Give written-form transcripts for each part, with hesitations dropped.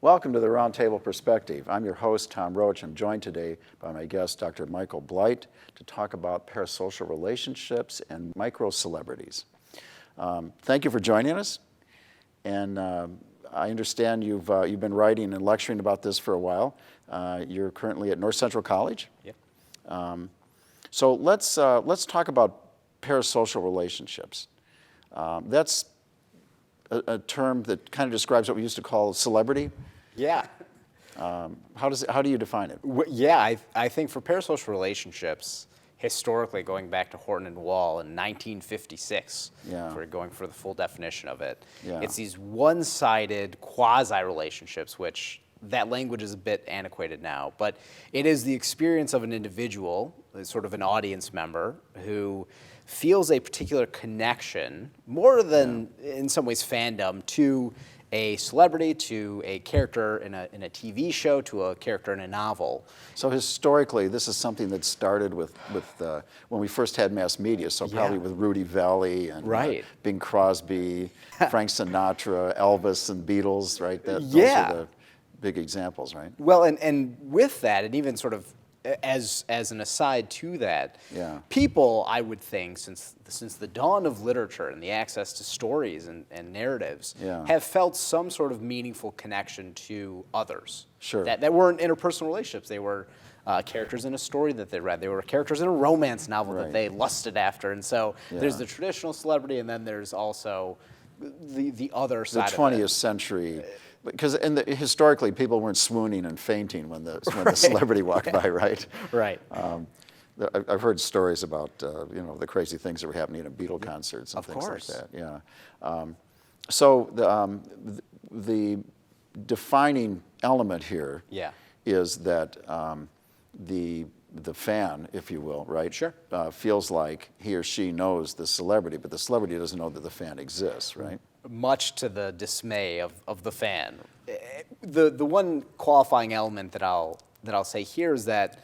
Welcome to the Roundtable Perspective. I'm your host, Tom Roach. I'm joined today by my guest, Dr. Michael Blight, to talk about parasocial relationships and micro-celebrities. Thank you for joining us. And I understand you've been writing and lecturing about this for a while. You're currently at North Central College. Yep. So let's talk about parasocial relationships. That's a term that kind of describes what we used to call celebrity. Yeah. How do you define it? Yeah, I think for parasocial relationships, historically, going back to Horton and Wall in 1956, Yeah. if we're going for the full definition of it, Yeah. it's these one-sided quasi-relationships, which that language is a bit antiquated now, but it is the experience of an individual, sort of an audience member, who feels a particular connection, more than in some ways fandom, to a celebrity, to a character in a TV show, to a character in a novel. So historically, this is something that started with when we first had mass media, so probably with Rudy Valley and Right. Bing Crosby, Frank Sinatra, Elvis, and Beatles, right? Those Yeah. are the big examples, right? Well, and with that, and even sort of as an aside to that, Yeah. people, I would think, since the dawn of literature and the access to stories and narratives, Yeah. have felt some sort of meaningful connection to others. Sure. That weren't interpersonal relationships. They were characters in a story that they read. They were characters in a romance novel Right. that they lusted after. And so Yeah. there's the traditional celebrity, and then there's also the other The side 20th of it. century, because historically people weren't swooning and fainting when the celebrity walked by, right? Right. I've heard stories about the crazy things that were happening at Beatle concerts and Of things course. like that. Yeah. So the defining element here Yeah. is that the fan, if you will, right? Sure. Feels like he or she knows the celebrity, but the celebrity doesn't know that the fan exists, right? Much to the dismay of the fan. The one qualifying element that I'll say here is that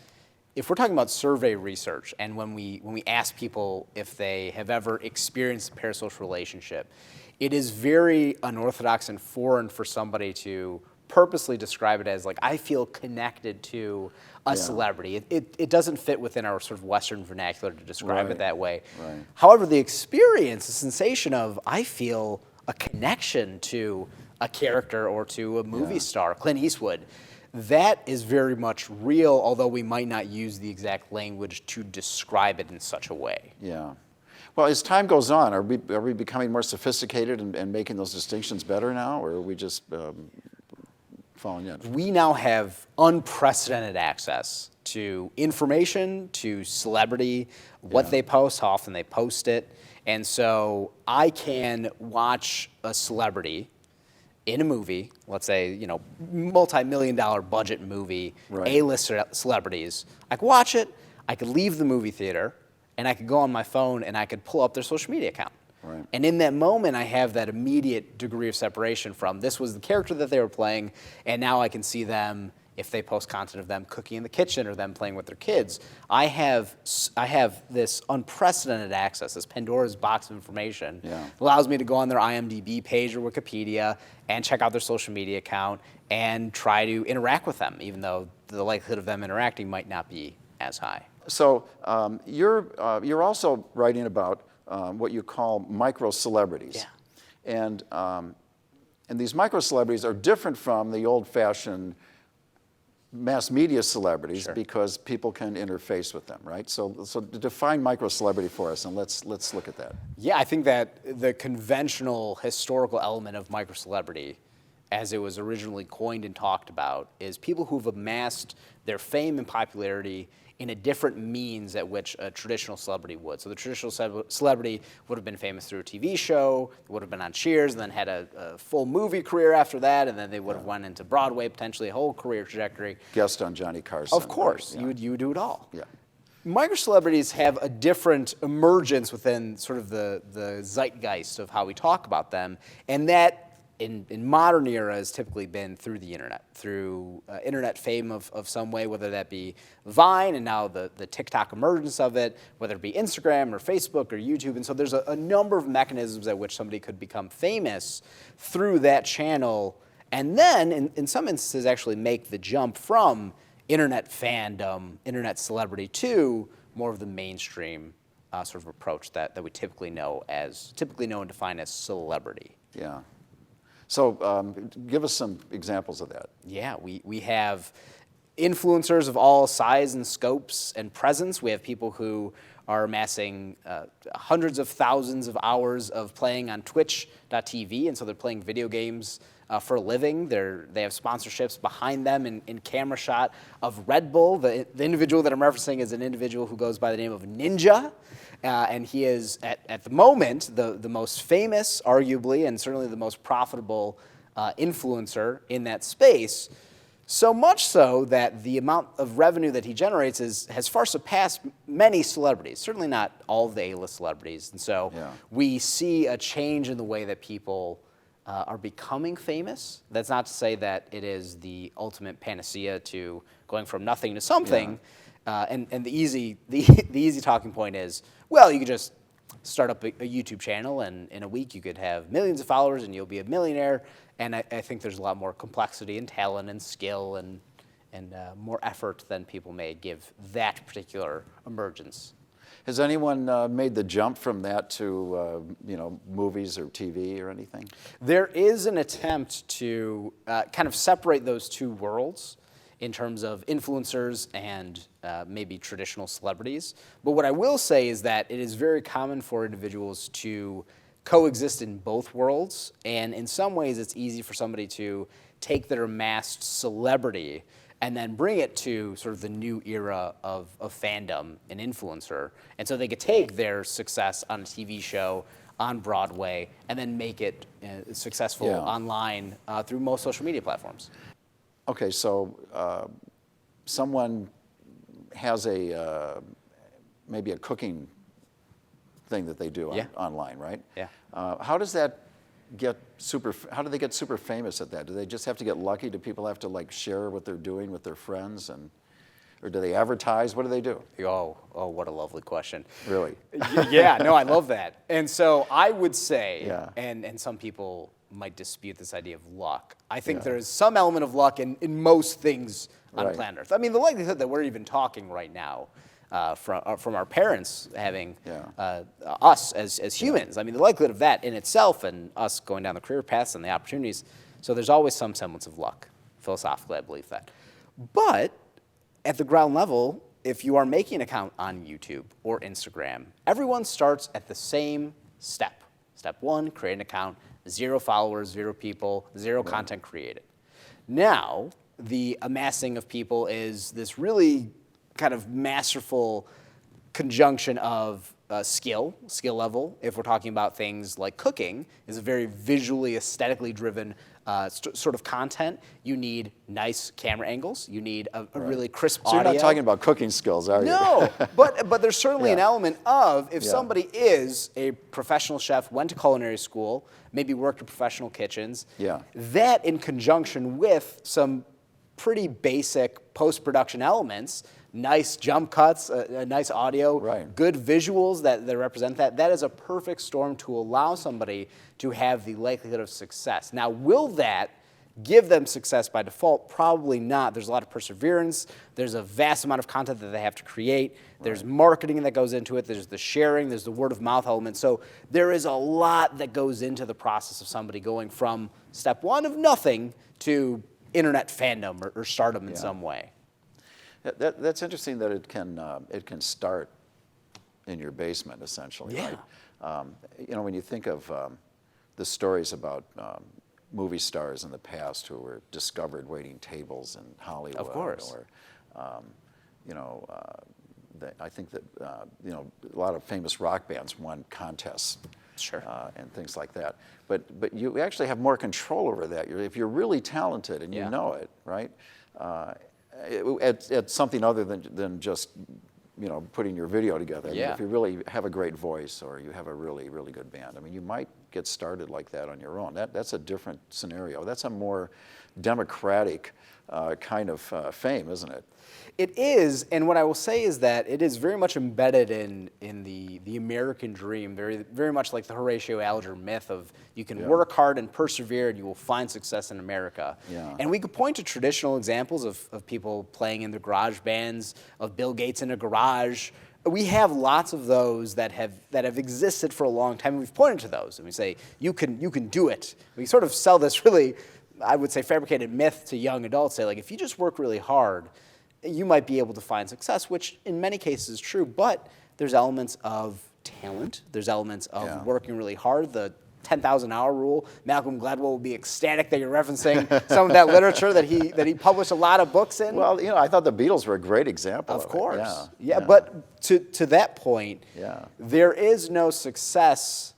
if we're talking about survey research, and when we ask people if they have ever experienced a parasocial relationship, it is very unorthodox and foreign for somebody to purposely describe it as like, I feel connected to a celebrity. It doesn't fit within our sort of Western vernacular to describe Right. it that way. Right. However, the experience, the sensation of I feel a connection to a character or to a movie star, Clint Eastwood, that is very much real, although we might not use the exact language to describe it in such a way. Yeah. Well, as time goes on, are we becoming more sophisticated and making those distinctions better now, or are we just falling in? We now have unprecedented access to information, to celebrity, what they post, how often they post it. And so I can watch a celebrity in a movie, let's say, multi-million-dollar budget movie, Right. A-list celebrities. I could watch it, I could leave the movie theater, and I could go on my phone and I could pull up their social media account. Right. And in that moment, I have that immediate degree of separation from this was the character that they were playing, and now I can see them if they post content of them cooking in the kitchen or them playing with their kids. I have this unprecedented access, this Pandora's box of information. Yeah. Allows me to go on their IMDb page or Wikipedia and check out their social media account and try to interact with them, even though the likelihood of them interacting might not be as high. So you're also writing about what you call micro-celebrities. Yeah. And these micro-celebrities are different from the old-fashioned mass media celebrities Sure. because people can interface with them, right? So define micro-celebrity for us, and let's look at that. Yeah, I think that the conventional historical element of micro-celebrity, as it was originally coined and talked about, is people who've amassed their fame and popularity in a different means at which a traditional celebrity would. So the traditional celebrity would have been famous through a TV show, would have been on Cheers, and then had a full movie career after that, and then they would have went into Broadway, potentially a whole career trajectory. Guest on Johnny Carson. Of course, right? you would do it all. Yeah. Micro-celebrities have a different emergence within sort of the zeitgeist of how we talk about them, and that in modern era has typically been through the internet, through internet fame of some way, whether that be Vine and now the TikTok emergence of it, whether it be Instagram or Facebook or YouTube. And so there's a number of mechanisms at which somebody could become famous through that channel and then in some instances actually make the jump from internet fandom, internet celebrity to more of the mainstream sort of approach that we typically know and define as celebrity. Yeah. So give us some examples of that. Yeah, we have influencers of all size and scopes and presence. We have people who are amassing hundreds of thousands of hours of playing on Twitch.tv, and so they're playing video games for a living. They have sponsorships behind them in camera shot of Red Bull. The individual that I'm referencing is an individual who goes by the name of Ninja, and he is, at the moment, the most famous, arguably, and certainly the most profitable influencer in that space. So much so that the amount of revenue that he generates has far surpassed many celebrities, certainly not all of the A-list celebrities. And so we see a change in the way that people are becoming famous. That's not to say that it is the ultimate panacea to going from nothing to something. And the easy talking point is, well, you could just start up a YouTube channel, and in a week you could have millions of followers and you'll be a millionaire. And I think there's a lot more complexity and talent and skill and more effort than people may give that particular emergence. Has anyone made the jump from that to movies or TV or anything? There is an attempt to kind of separate those two worlds in terms of influencers and maybe traditional celebrities. But what I will say is that it is very common for individuals to coexist in both worlds, and in some ways it's easy for somebody to take their amassed celebrity and then bring it to sort of the new era of fandom and influencer. And so they could take their success on a TV show, on Broadway, and then make it successful online through most social media platforms. Okay, so someone has maybe a cooking thing that they do online, right? Yeah. How does that how do they get super famous at that? Do they just have to get lucky? Do people have to like share what they're doing with their friends, or do they advertise? What do they do? Oh, what a lovely question. Really? Yeah, no, I love that. And so I would say, and some people might dispute this idea of luck. I think there is some element of luck in most things on planet Earth. I mean, the likelihood that we're even talking right now from our parents having us as humans. I mean, the likelihood of that in itself and us going down the career paths and the opportunities. So there's always some semblance of luck. Philosophically, I believe that. But at the ground level, if you are making an account on YouTube or Instagram, everyone starts at the same step. Step one, create an account, 0 followers, 0 people, 0 content created. Now, the amassing of people is this really kind of masterful conjunction of skill level. If we're talking about things like cooking, is a very visually, aesthetically driven sort of content. You need nice camera angles. You need a really crisp audio. So you're not talking about cooking skills, are you? No, but there's certainly an element of if somebody is a professional chef, went to culinary school, maybe worked in professional kitchens, that in conjunction with some pretty basic post-production elements, nice jump cuts, a nice audio, good visuals that represent that is a perfect storm to allow somebody to have the likelihood of success. Now, will that give them success by default? Probably not. There's a lot of perseverance. There's a vast amount of content that they have to create. There's marketing that goes into it. There's the sharing. There's the word of mouth element. So there is a lot that goes into the process of somebody going from step one of nothing to internet fandom or stardom in some way. That's interesting that it can start in your basement, essentially, right? When you think of the stories about movie stars in the past who were discovered waiting tables in Hollywood, of course, or I think that a lot of famous rock bands won contests, and things like that. But you actually have more control over that. If you're really talented and you know it, right? At something other than just putting your video together. I mean, if you really have a great voice or you have a really, really good band, I mean, you might get started like that on your own. That's a different scenario. That's a more democratic kind of fame, isn't it? It is, and what I will say is that it is very much embedded in the American dream, very much like the Horatio Alger myth of you can work hard and persevere and you will find success in America. Yeah. And we could point to traditional examples of people playing in their garage bands, of Bill Gates in a garage. We have lots of those that have existed for a long time, and we've pointed to those, and we say, you can do it. We sort of sell this really, I would say, fabricated myth to young adults, say, like, if you just work really hard, you might be able to find success, which in many cases is true, but there's elements of talent, there's elements of working really hard, the 10,000-hour rule. Malcolm Gladwell will be ecstatic that you're referencing some of that literature that he published a lot of books in. Well, I thought the Beatles were a great example of course. it. Yeah, but to that point, Yeah. there is no success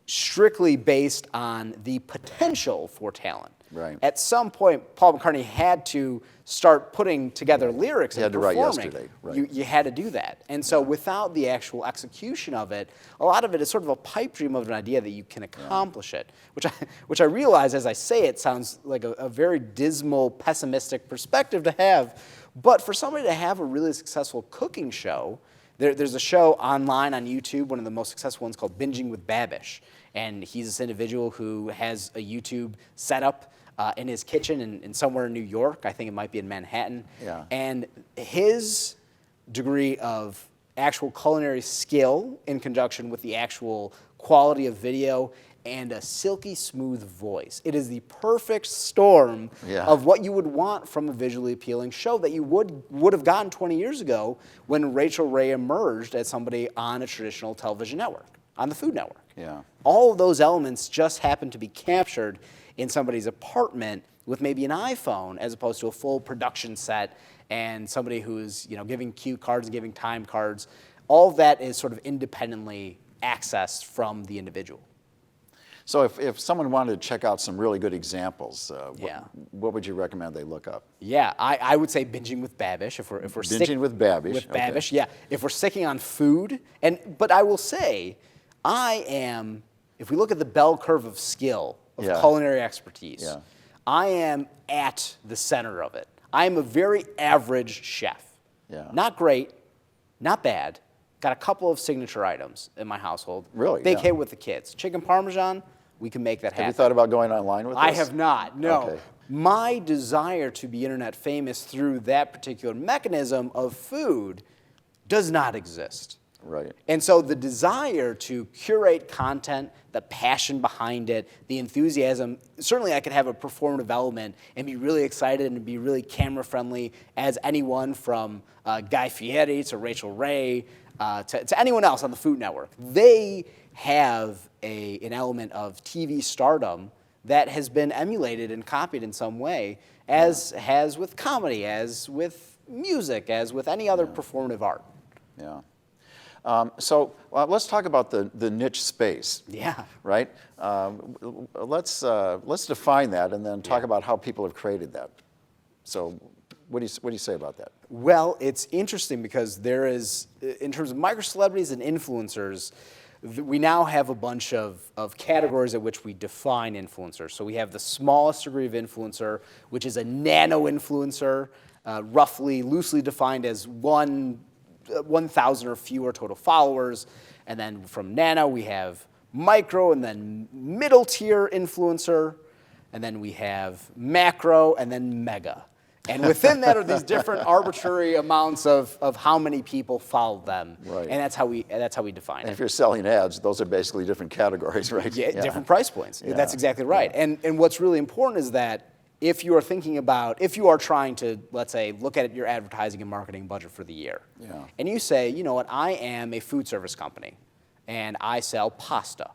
strictly based on the potential for talent. Right. At some point, Paul McCartney had to start putting together lyrics He and had to write performing. yesterday, right. You had to do that. And so without the actual execution of it, a lot of it is sort of a pipe dream of an idea that you can accomplish it, which I realize as I say it sounds like a very dismal, pessimistic perspective to have. But for somebody to have a really successful cooking show, there's a show online on YouTube, one of the most successful ones called Binging with Babish. And he's this individual who has a YouTube setup in his kitchen in somewhere in New York. I think it might be in Manhattan. Yeah. And his degree of actual culinary skill in conjunction with the actual quality of video and a silky smooth voice. It is the perfect storm of what you would want from a visually appealing show that you would have gotten 20 years ago when Rachel Ray emerged as somebody on a traditional television network, on the Food Network. Yeah. All of those elements just happen to be captured in somebody's apartment with maybe an iPhone as opposed to a full production set and somebody who's giving cue cards and giving time cards. All of that is sort of independently accessed from the individual. So if someone wanted to check out some really good examples, what would you recommend they look up? Yeah, I would say Binging with Babish if we're Binging with Babish. With Babish, yeah. If we're sticking on food, but I will say, if we look at the bell curve of skill, of culinary expertise, I am at the center of it. I am a very average chef. Yeah. Not great, not bad. Got a couple of signature items in my household. Really? Big hit with the kids. Chicken Parmesan, we can make that happen. Have you thought about going online with this? I have not, no. Okay. My desire to be internet famous through that particular mechanism of food does not exist. Right. And so the desire to curate content, the passion behind it, the enthusiasm, certainly I could have a performative element and be really excited and be really camera friendly as anyone from Guy Fieri to Rachel Ray to anyone else on the Food Network. They have an element of TV stardom that has been emulated and copied in some way, as has with comedy, as with music, as with any other performative art. Yeah. So let's talk about the niche space. Yeah. Right. Let's define that and then talk about how people have created that. So, what do you say about that? Well, it's interesting because there is, in terms of micro celebrities and influencers, we now have a bunch of categories at which we define influencers. So we have the smallest degree of influencer, which is a nano influencer, roughly loosely defined as 1,000 or fewer total followers. And then from nano, we have micro and then middle tier influencer. And then we have macro and then mega. And within that are these different arbitrary amounts of how many people follow them. Right. And that's how we define And it. if you're selling ads, those are basically different categories, right? Yeah, different price points. Yeah. That's exactly right. Yeah. And what's really important is that if you are trying to, let's say, look at your advertising and marketing budget for the year, and you say, you know what, I am a food service company, and I sell pasta.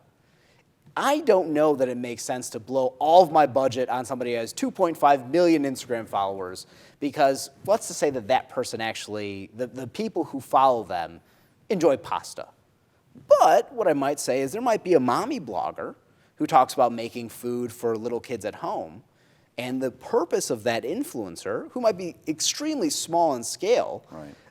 I don't know that it makes sense to blow all of my budget on somebody who has 2.5 million Instagram followers, because let's just say that person actually, the people who follow them, enjoy pasta. But what I might say is there might be a mommy blogger who talks about making food for little kids at home, and the purpose of that influencer, who might be extremely small in scale,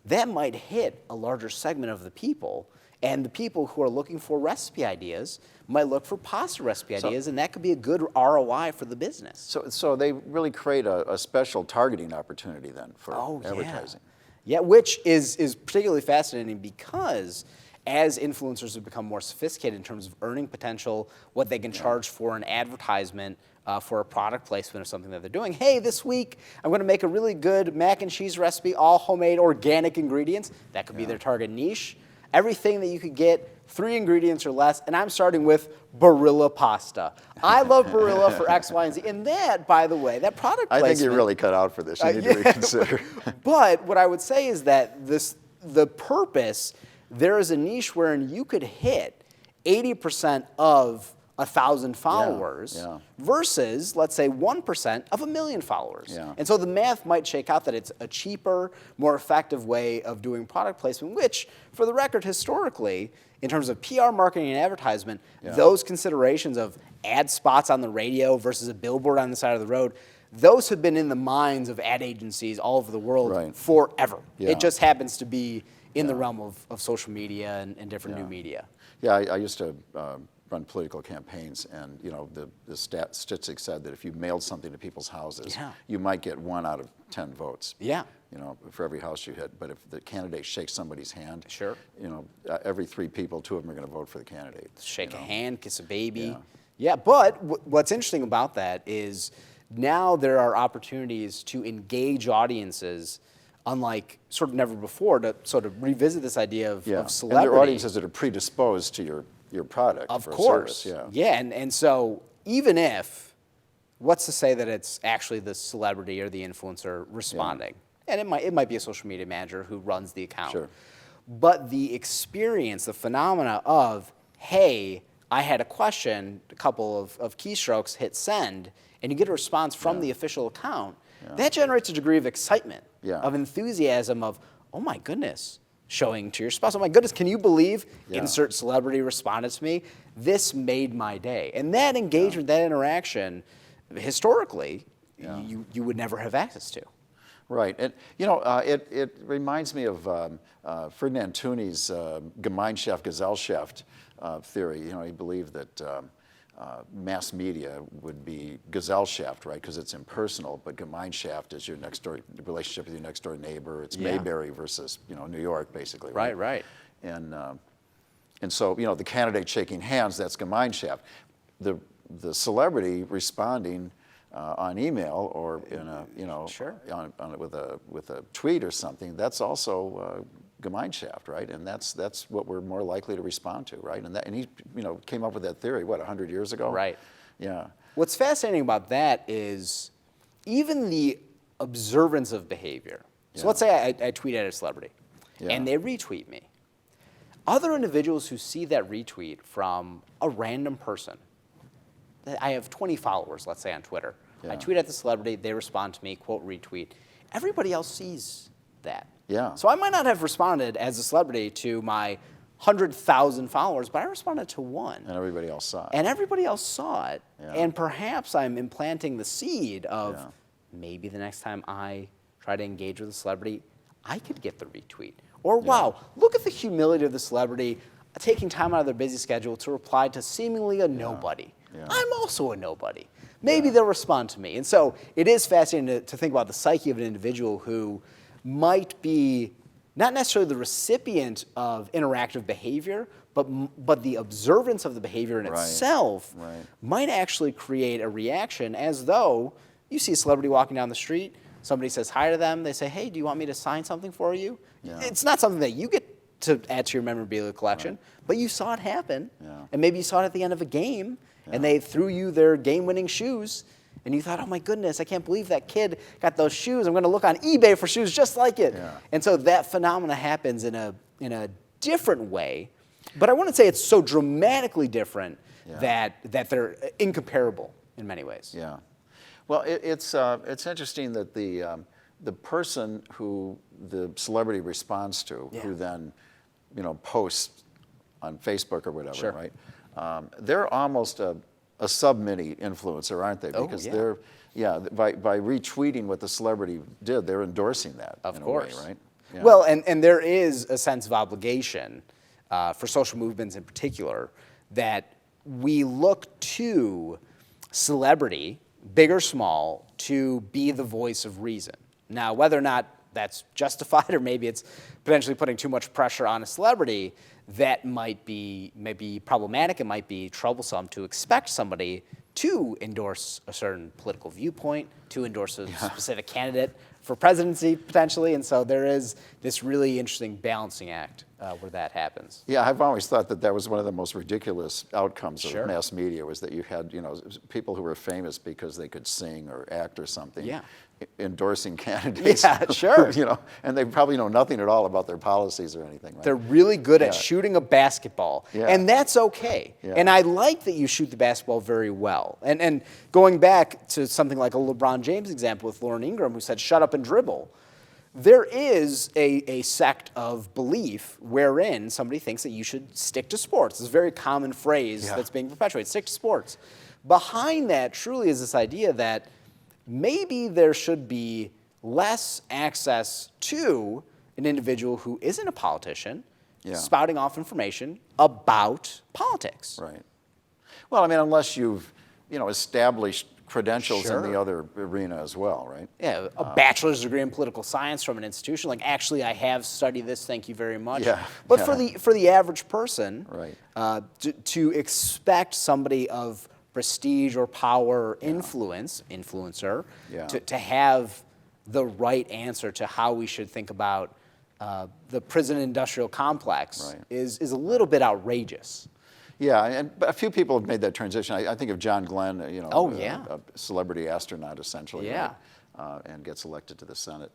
that might hit a larger segment of the people. And the people who are looking for recipe ideas might look for pasta recipe ideas, and that could be a good ROI for the business. So they really create a special targeting opportunity then for advertising. Yeah, which is particularly fascinating because as influencers have become more sophisticated in terms of earning potential, what they can charge for an advertisement, for a product placement or something that they're doing. Hey, this week I'm going to make a really good mac and cheese recipe, all homemade organic ingredients. That could be their target niche. Everything that you could get, 3 ingredients or less, and I'm starting with Barilla pasta. I love Barilla for X, Y, and Z. And that, by the way, that product placement... I think you're really cut out for this. You need to reconsider. But what I would say is that the purpose, there is a niche wherein you could hit 80% of 1,000 followers versus, let's say, 1% of 1 million followers. Yeah. And so the math might shake out that it's a cheaper, more effective way of doing product placement, which, for the record, historically, in terms of PR marketing and advertisement, those considerations of ad spots on the radio versus a billboard on the side of the road, those have been in the minds of ad agencies all over the world forever. Yeah. It just happens to be in the realm of social media and different new media. Yeah, I used to run political campaigns, and the statistics said that if you mailed something to people's houses, you might get 1 out of 10 votes. Yeah. For every house you hit. But if the candidate shakes somebody's hand, Sure. Every 3 people, 2 of them are going to vote for the candidate. Shake a hand, kiss a baby. Yeah, but what's interesting about that is now there are opportunities to engage audiences unlike sort of never before, to sort of revisit this idea of celebrity. And there are audiences that are predisposed to your product. Of for course. Service. Yeah, and so even if, what's to say that it's actually the celebrity or the influencer responding? And it might be a social media manager who runs the account. Sure. But the experience, the phenomena of, hey, I had a question, a couple of keystrokes, hit send, and you get a response from the official account, that generates a degree of excitement, of enthusiasm, of, oh my goodness, showing to your spouse, oh my goodness, can you believe insert celebrity responded to me? This made my day. And that engagement, that interaction, historically, you would never have access to. Right, and it reminds me of Ferdinand Tooney's Gemeinschaft, Gesellschaft theory. He believed that mass media would be Gesellschaft, right, because it's impersonal, but Gemeinschaft is your next door relationship with your next door neighbor. It's Mayberry versus New York, basically. Right. And so the candidate shaking hands, that's Gemeinschaft. The celebrity responding on email or in a with a tweet or something, that's also Gemeinschaft, right? And that's what we're more likely to respond to, right? And he came up with that theory 100 years ago, right? Yeah. What's fascinating about that is even the observance of behavior. So let's say I tweet at a celebrity and they retweet me. Other individuals who see that retweet from a random person. I have 20 followers, let's say, on Twitter. I tweet at the celebrity, they respond to me, quote, retweet. Everybody else sees that. Yeah. So I might not have responded as a celebrity to my 100,000 followers, but I responded to 1. And everybody else saw it. And everybody else saw it. And perhaps I'm implanting the seed of maybe the next time I try to engage with a celebrity, I could get the retweet. Or, wow, look at the humility of the celebrity taking time out of their busy schedule to reply to seemingly a nobody. I'm also a nobody. Maybe they'll respond to me. And so it is fascinating to think about the psyche of an individual who might be not necessarily the recipient of interactive behavior, but the observance of the behavior in itself might actually create a reaction, as though you see a celebrity walking down the street, somebody says hi to them, they say, hey, do you want me to sign something for you? It's not something that you get to add to your memorabilia collection, but you saw it happen, and maybe you saw it at the end of a game, and they threw you their game-winning shoes, and you thought, oh my goodness, I can't believe that kid got those shoes. I'm going to look on eBay for shoes just like it. And so that phenomena happens in a different way, but I want to say it's so dramatically different that they're incomparable in many ways. Yeah. Well, it's interesting that the person who the celebrity responds to, who then posts on Facebook or whatever, right? They're almost a sub-mini influencer, aren't they? Because they're, by retweeting what the celebrity did, they're endorsing that in a way, right? Well, and there is a sense of obligation for social movements in particular, that we look to celebrity, big or small, to be the voice of reason. Now, whether or not that's justified or maybe it's potentially putting too much pressure on a celebrity, that might be maybe problematic. It might be troublesome to expect somebody to endorse a certain political viewpoint, to endorse a specific candidate for presidency potentially. And so there is this really interesting balancing act where that happens. Yeah, I've always thought that that was one of the most ridiculous outcomes Sure. of mass media, was that you had, people who were famous because they could sing or act or something, Yeah. endorsing candidates. Yeah, sure. And they probably know nothing at all about their policies or anything. Right? They're really good at Yeah. shooting a basketball, Yeah. and that's okay. Yeah. And I like that you shoot the basketball very well. And going back to something like a LeBron James example with Lauren Ingram, who said, "Shut up and dribble." There is a sect of belief wherein somebody thinks that you should stick to sports. It's a very common phrase Yeah. that's being perpetuated, stick to sports. Behind that truly is this idea that maybe there should be less access to an individual who isn't a politician Yeah. spouting off information about politics. Right. Well, I mean, unless you've, established credentials in Sure. the other arena as well, right? Yeah, a bachelor's degree in political science from an institution, like, actually, I have studied this, thank you very much. Yeah, But yeah. for the average person, Right. To expect somebody of prestige or power or influencer, Yeah. to have the right answer to how we should think about the prison industrial complex Right. is a little bit outrageous. Yeah, and a few people have made that transition. I think of John Glenn, Oh, yeah. a celebrity astronaut essentially, Yeah. right? And gets elected to the Senate.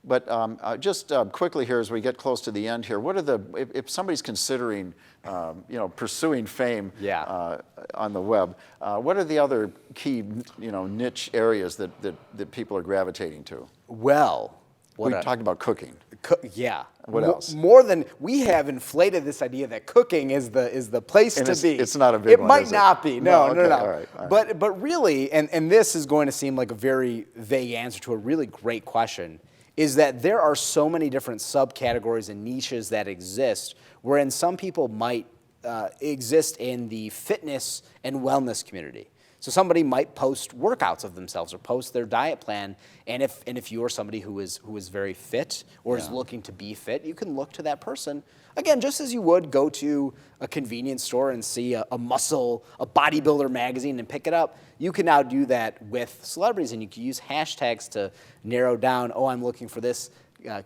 But just quickly here, as we get close to the end here, what are if somebody's considering, pursuing fame Yeah. on the web, what are the other key, niche areas that people are gravitating to? Well, We talked about cooking. Yeah. What else? More than we have inflated this idea that cooking is the place And to be. it's not a big it one, might is it? not be. No, No. okay, all right. But really, and this is going to seem like a very vague answer to a really great question, is that there are so many different subcategories and niches that exist, wherein some people might exist in the fitness and wellness community. So somebody might post workouts of themselves or post their diet plan, and if you are somebody who is very fit or is Yeah. looking to be fit, you can look to that person. Again, just as you would go to a convenience store and see a bodybuilder magazine and pick it up, you can now do that with celebrities, and you can use hashtags to narrow down, I'm looking for this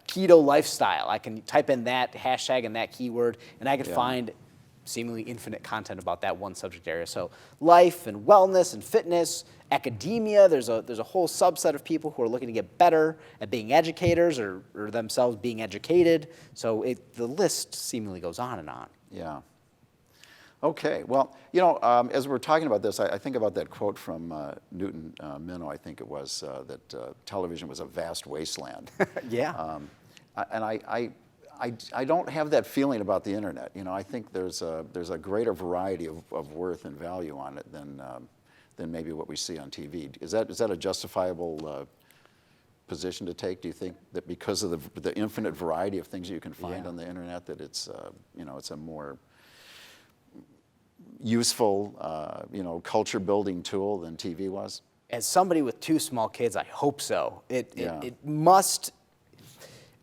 keto lifestyle. I can type in that hashtag and that keyword, and I can Yeah. find seemingly infinite content about that one subject area. So life and wellness and fitness, academia, there's a whole subset of people who are looking to get better at being educators or themselves being educated. So the list seemingly goes on and on. Yeah. Okay. Well, as we're talking about this, I think about that quote from Newton Minow, I think it was, that television was a vast wasteland. Yeah. And I don't have that feeling about the internet. I think there's a greater variety of worth and value on it than maybe what we see on TV. Is that a justifiable position to take? Do you think that because of the infinite variety of things you can find Yeah. on the internet, that it's a more useful culture building tool than TV was? As somebody with two small kids, I hope so. Yeah. It must.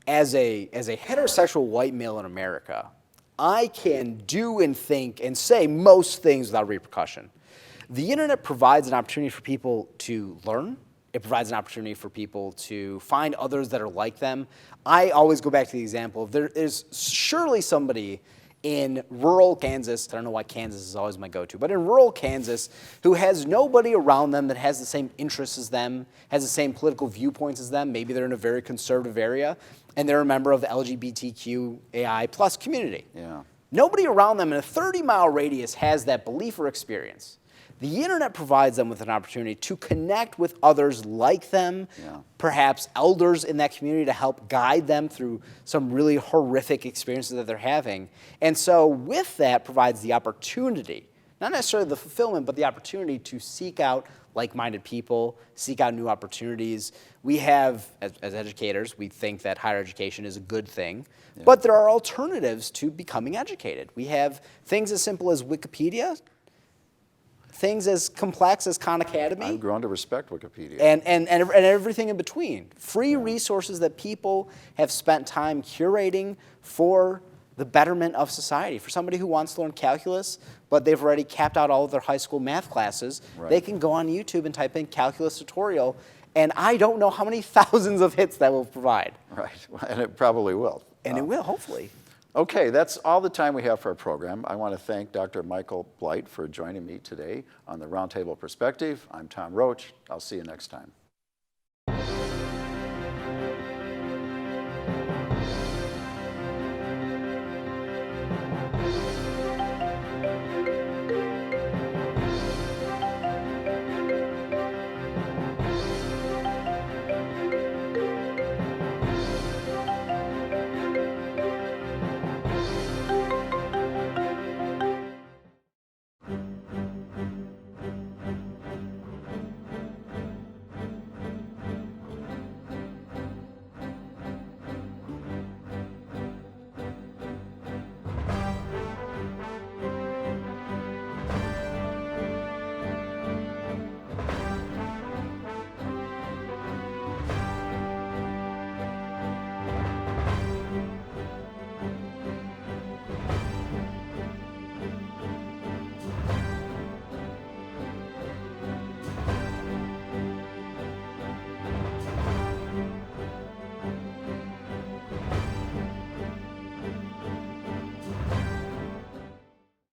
As a heterosexual white male in America, I can do and think and say most things without repercussion. The internet provides an opportunity for people to learn. It provides an opportunity for people to find others that are like them. I always go back to the example of there is surely somebody in rural Kansas, I don't know why Kansas is always my go-to, but in rural Kansas who has nobody around them that has the same interests as them, has the same political viewpoints as them. Maybe they're in a very conservative area, and they're a member of the LGBTQAI plus community. Yeah. Nobody around them in a 30-mile radius has that belief or experience. The internet provides them with an opportunity to connect with others like them, Yeah. perhaps elders in that community to help guide them through some really horrific experiences that they're having. And so with that provides the opportunity not necessarily the fulfillment, but the opportunity to seek out like-minded people, seek out new opportunities. We have, as educators, we think that higher education is a good thing, but there are alternatives to becoming educated. We have things as simple as Wikipedia, things as complex as Khan Academy. I've grown to respect Wikipedia. And everything in between. Free resources that people have spent time curating for the betterment of society. For somebody who wants to learn calculus, but they've already capped out all of their high school math classes, they can go on YouTube and type in calculus tutorial, and I don't know how many thousands of hits that will provide. Right, and it probably will. And it will, hopefully. Okay, that's all the time we have for our program. I want to thank Dr. Michael Blight for joining me today on the Roundtable Perspective. I'm Tom Roach. I'll see you next time.